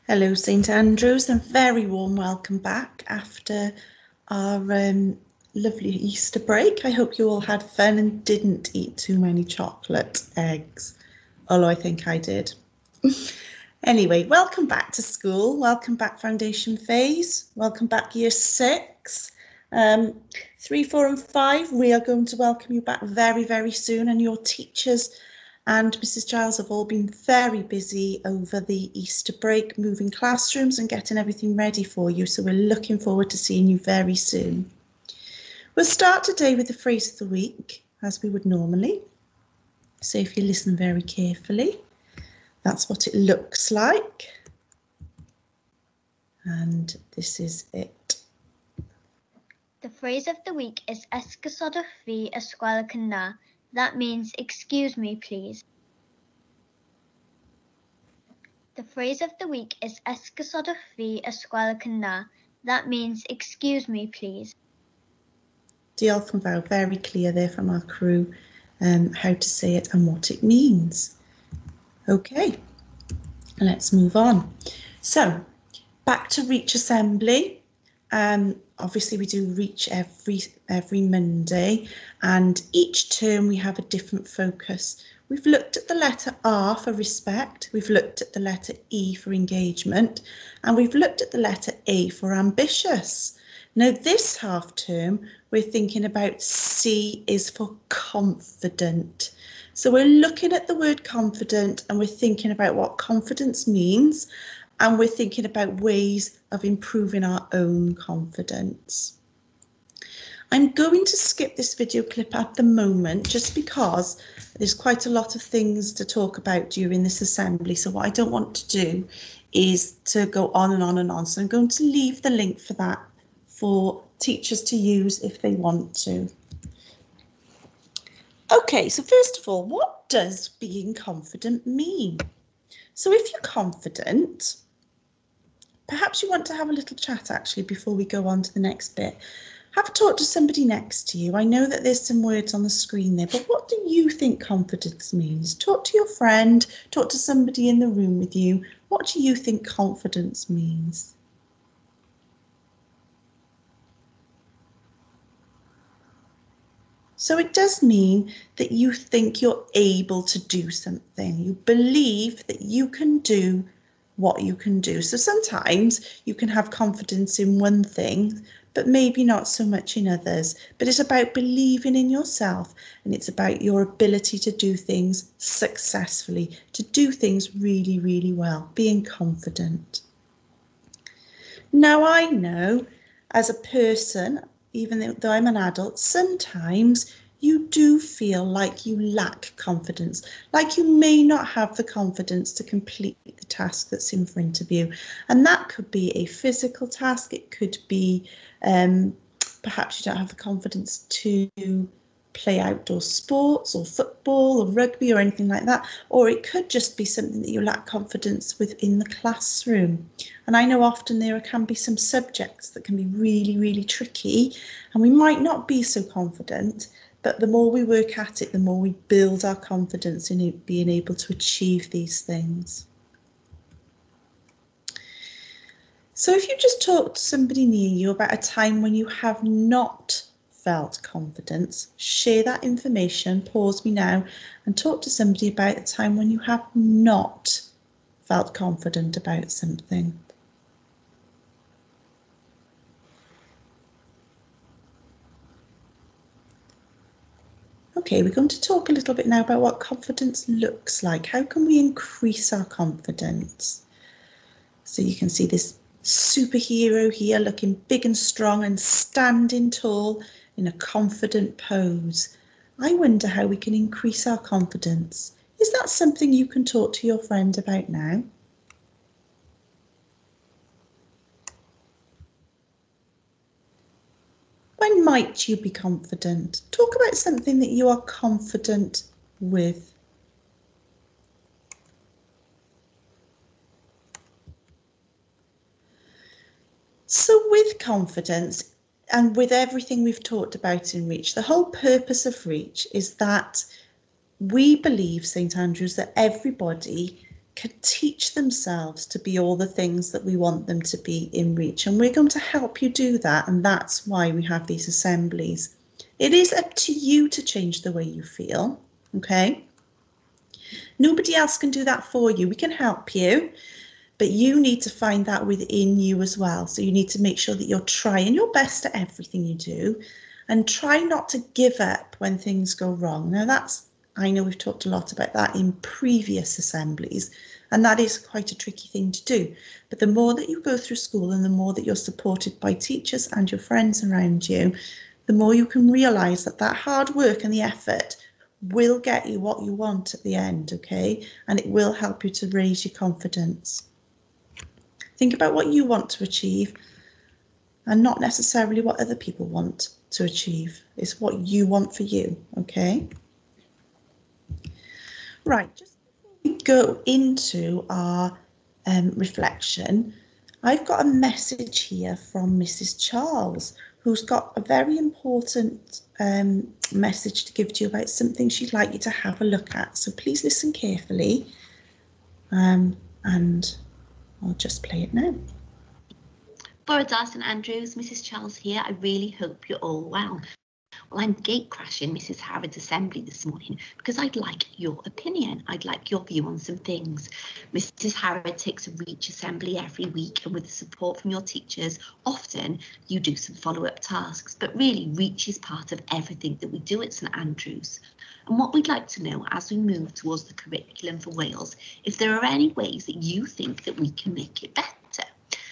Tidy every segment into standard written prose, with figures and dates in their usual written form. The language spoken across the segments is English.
Hello, St Andrews, and very warm welcome back after our lovely Easter break. I hope you all had fun and didn't eat too many chocolate eggs, although I think I did. Anyway, welcome back to school. Welcome back Foundation Phase. Welcome back Year 6. 3, 4 and 5, we are going to welcome you back very, very soon, and your teachers and Mrs Giles have all been very busy over the Easter break, moving classrooms and getting everything ready for you. So we're looking forward to seeing you very soon. We'll start today with the phrase of the week, as we would normally. So if you listen very carefully, that's what it looks like. And this is it. The phrase of the week is Esgusodwch fi ysgol cynnar. That means, excuse me, please. The phrase of the week is Esgusodwch fi ysgol cynnar. That means, excuse me, please. Diolch yn fawr, very clear there from our crew how to say it and what it means. Okay, let's move on. So, back to Reach Assembly. Obviously we do Reach every Monday, and each term we have a different focus. We've looked at the letter R for respect, we've looked at the letter E for engagement, and we've looked at the letter A for ambitious. Now this half term we're thinking about C is for confident. So we're looking at the word confident and we're thinking about what confidence means, and we're thinking about ways of improving our own confidence. I'm going to skip this video clip at the moment just because there's quite a lot of things to talk about during this assembly. So what I don't want to do is to go on and on and on. So I'm going to leave the link for that for teachers to use if they want to. Okay, so first of all, what does being confident mean? So if you're confident, perhaps you want to have a little chat actually before we go on to the next bit. Have a talk to somebody next to you. I know that there's some words on the screen there, but what do you think confidence means? Talk to your friend, talk to somebody in the room with you. What do you think confidence means? So it does mean that you think you're able to do something. You believe that you can do what you can do. So sometimes you can have confidence in one thing, but maybe not so much in others. But it's about believing in yourself, and it's about your ability to do things successfully, to do things really, really well, being confident. Now I know as a person, even though I'm an adult, sometimes you do feel like you lack confidence, like you may not have the confidence to complete the task that's in front of you. And that could be a physical task, it could be perhaps you don't have the confidence to play outdoor sports or football or rugby or anything like that, or it could just be something that you lack confidence with in the classroom. And I know often there can be some subjects that can be really, really tricky, and we might not be so confident, but the more we work at it, the more we build our confidence in being able to achieve these things. So if you just talk to somebody near you about a time when you have not felt confidence, share that information, pause me now and talk to somebody about a time when you have not felt confident about something. Okay, we're going to talk a little bit now about what confidence looks like. How can we increase our confidence? So you can see this superhero here looking big and strong and standing tall in a confident pose. I wonder how we can increase our confidence. Is that something you can talk to your friend about now? When might you be confident? Talk about something that you are confident with. So with confidence and with everything we've talked about in Reach, the whole purpose of Reach is that we believe, St Andrews, that everybody can teach themselves to be all the things that we want them to be in Reach. And we're going to help you do that. And that's why we have these assemblies. It is up to you to change the way you feel, okay? Nobody else can do that for you. We can help you, but you need to find that within you as well. So you need to make sure that you're trying your best at everything you do, and try not to give up when things go wrong. Now I know we've talked a lot about that in previous assemblies, and that is quite a tricky thing to do. But the more that you go through school and the more that you're supported by teachers and your friends around you, the more you can realise that that hard work and the effort will get you what you want at the end, okay? And it will help you to raise your confidence. Think about what you want to achieve and not necessarily what other people want to achieve. It's what you want for you, okay? Right, just before we go into our reflection, I've got a message here from Mrs. Charles, who's got a very important message to give to you about something she'd like you to have a look at. So please listen carefully, and I'll just play it now. Bore da St Andrews, Mrs. Charles here. I really hope you're all well. Well, I'm gate crashing Mrs. Harrod's assembly this morning because I'd like your opinion. I'd like your view on some things. Mrs. Harrod takes a Reach assembly every week, and with the support from your teachers, often you do some follow-up tasks, but really Reach is part of everything that we do at St Andrews. And what we'd like to know as we move towards the curriculum for Wales, if there are any ways that you think that we can make it better.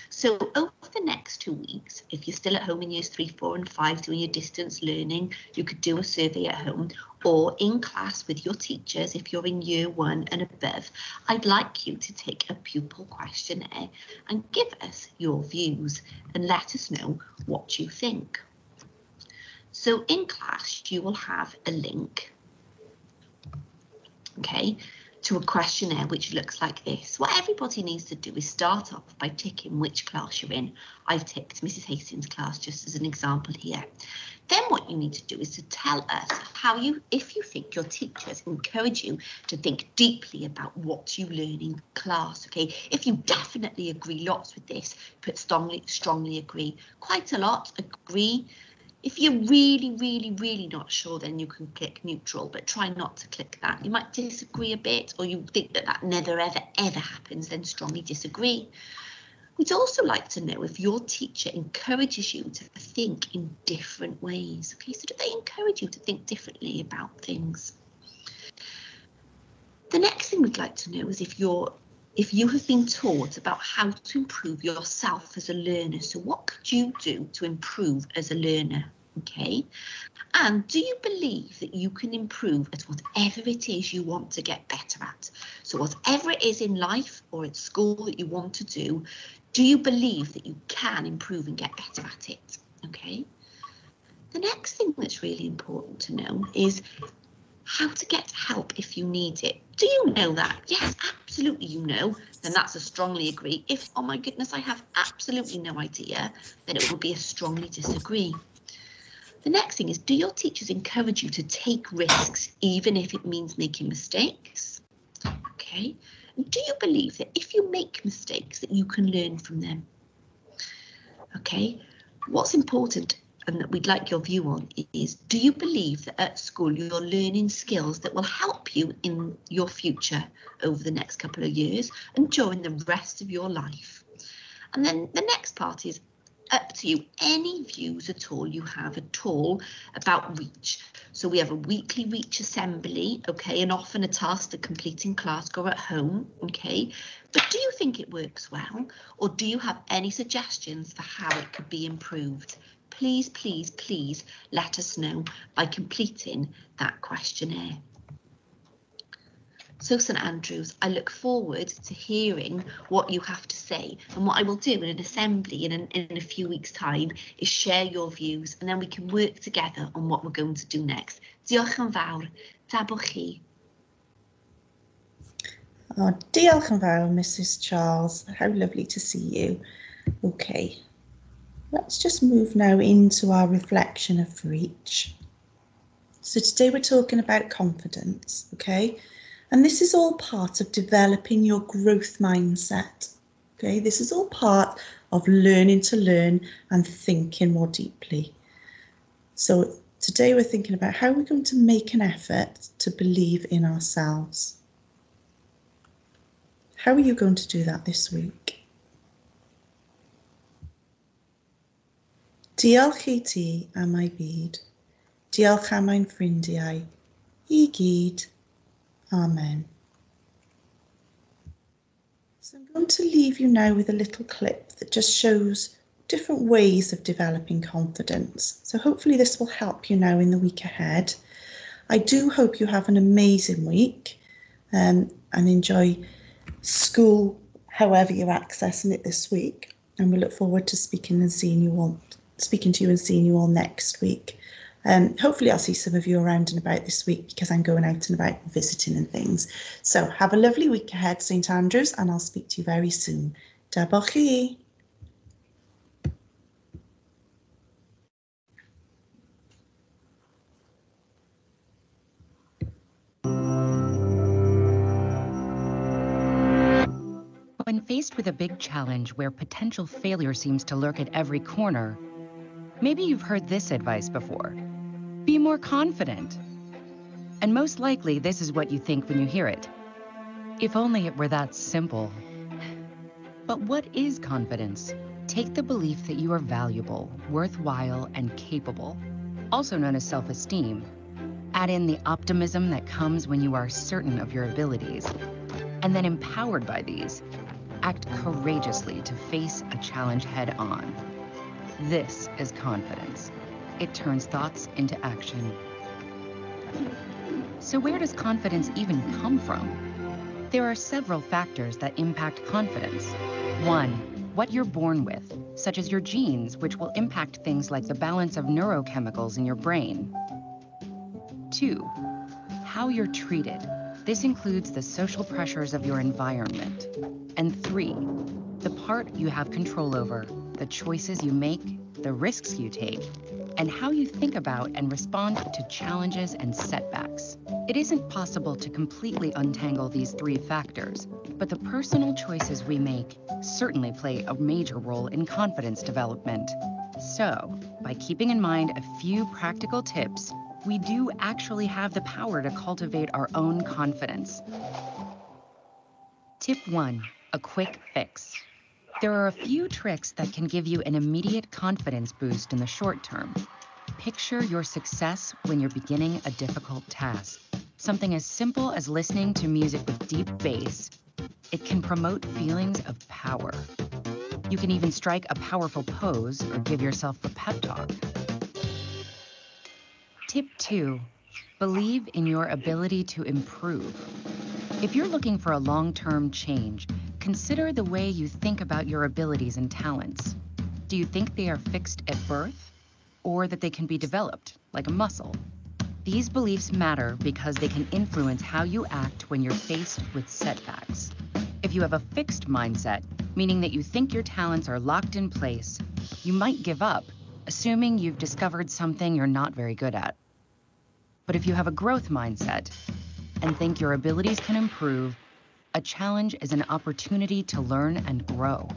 So over the next 2 weeks, if you're still at home in years 3, 4 and 5 doing your distance learning, you could do a survey at home, or in class with your teachers if you're in year 1 and above. I'd like you to take a pupil questionnaire and give us your views and let us know what you think. So in class, you will have a link, okay, to a questionnaire which looks like this. What everybody needs to do is start off by ticking which class you're in. I've ticked Mrs. Hastings' class just as an example here. Then what you need to do is to tell us if you think your teachers encourage you to think deeply about what you learn in class, okay? If you definitely agree lots with this, put strongly agree. Quite a lot, agree. If you're really not sure, then you can click neutral, but try not to click that. You might disagree a bit, or you think that never, ever happens, then strongly disagree. We'd also like to know if your teacher encourages you to think in different ways. Okay, so do they encourage you to think differently about things? The next thing we'd like to know is if you have been taught about how to improve yourself as a learner. So what could you do to improve as a learner? Okay, and do you believe that you can improve at whatever it is you want to get better at? So whatever it is in life or at school that you want to do you believe that you can improve and get better at it? Okay, the next thing that's really important to know is how to get help if you need it. Do you know that? Yes, absolutely you know. Then that's a strongly agree. If, oh my goodness, I have absolutely no idea, then it will be a strongly disagree. The next thing is, do your teachers encourage you to take risks, even if it means making mistakes? Okay. And do you believe that if you make mistakes, that you can learn from them? Okay. What's important and that we'd like your view on is, do you believe that at school you're learning skills that will help you in your future over the next couple of years and during the rest of your life? And then the next part is up to you, any views at all you have at all about Reach. So we have a weekly Reach assembly, okay, and often a task to complete in class or at home, okay. But do you think it works well, or do you have any suggestions for how it could be improved? Please, please, please let us know by completing that questionnaire. So St Andrews, I look forward to hearing what you have to say, and what I will do in an assembly in a few weeks' time is share your views, and then we can work together on what we're going to do next. Diolch yn fawr. Da bo chi. Oh, diolch yn fawr, Mrs. Charles. How lovely to see you. Okay, let's just move now into our reflection of Reach. So today we're talking about confidence, okay? And this is all part of developing your growth mindset. Okay, this is all part of learning to learn and thinking more deeply. So today we're thinking about how we're going to make an effort to believe in ourselves. How are you going to do that this week? Diolch I ti am ei byd. Diolch am ein ffrindiau. I gyd. Amen. So I'm going to leave you now with a little clip that just shows different ways of developing confidence. So hopefully this will help you now in the week ahead. I do hope you have an amazing week and enjoy school however you're accessing it this week. And we look forward to speaking to you and seeing you all next week. Hopefully I'll see some of you around and about this week because I'm going out and about visiting and things. So have a lovely week ahead, St Andrews, and I'll speak to you very soon. Diolch chi. When faced with a big challenge where potential failure seems to lurk at every corner, maybe you've heard this advice before. Be more confident. And most likely, this is what you think when you hear it. If only it were that simple. But what is confidence? Take the belief that you are valuable, worthwhile, and capable, also known as self-esteem. Add in the optimism that comes when you are certain of your abilities. And then empowered by these, act courageously to face a challenge head on. This is confidence. It turns thoughts into action. So where does confidence even come from? There are several factors that impact confidence. 1, what you're born with, such as your genes, which will impact things like the balance of neurochemicals in your brain. 2, how you're treated. This includes the social pressures of your environment. And 3, the part you have control over, the choices you make, the risks you take, and how you think about and respond to challenges and setbacks. It isn't possible to completely untangle these 3 factors, but the personal choices we make certainly play a major role in confidence development. So, by keeping in mind a few practical tips, we do actually have the power to cultivate our own confidence. Tip 1, a quick fix. There are a few tricks that can give you an immediate confidence boost in the short term. Picture your success when you're beginning a difficult task. Something as simple as listening to music with deep bass. It can promote feelings of power. You can even strike a powerful pose or give yourself a pep talk. Tip 2, believe in your ability to improve. If you're looking for a long-term change, consider the way you think about your abilities and talents. Do you think they are fixed at birth, or that they can be developed, like a muscle? These beliefs matter because they can influence how you act when you're faced with setbacks. If you have a fixed mindset, meaning that you think your talents are locked in place, you might give up, assuming you've discovered something you're not very good at. But if you have a growth mindset and think your abilities can improve, a challenge is an opportunity to learn and grow.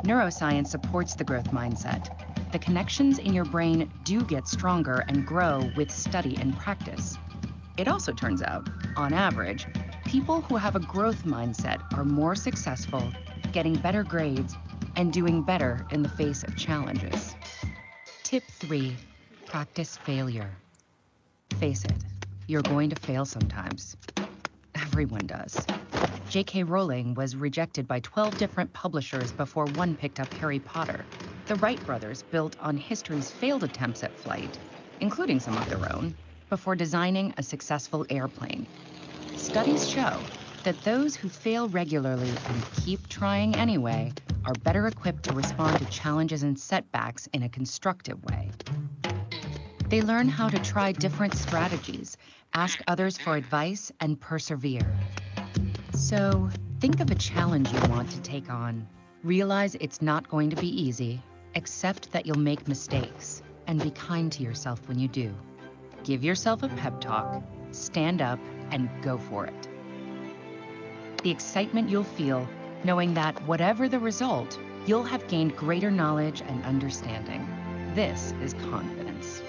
Neuroscience supports the growth mindset. The connections in your brain do get stronger and grow with study and practice. It also turns out, on average, people who have a growth mindset are more successful, getting better grades, and doing better in the face of challenges. Tip 3, practice failure. Face it, you're going to fail sometimes. Everyone does. J.K. Rowling was rejected by 12 different publishers before one picked up Harry Potter. The Wright brothers built on history's failed attempts at flight, including some of their own, before designing a successful airplane. Studies show that those who fail regularly and keep trying anyway are better equipped to respond to challenges and setbacks in a constructive way. They learn how to try different strategies, ask others for advice, and persevere. So, think of a challenge you want to take on. Realize it's not going to be easy. Accept that you'll make mistakes, and be kind to yourself when you do. Give yourself a pep talk, stand up, and go for it. the excitement you'll feel knowing that whatever the result, you'll have gained greater knowledge and understanding. This is confidence.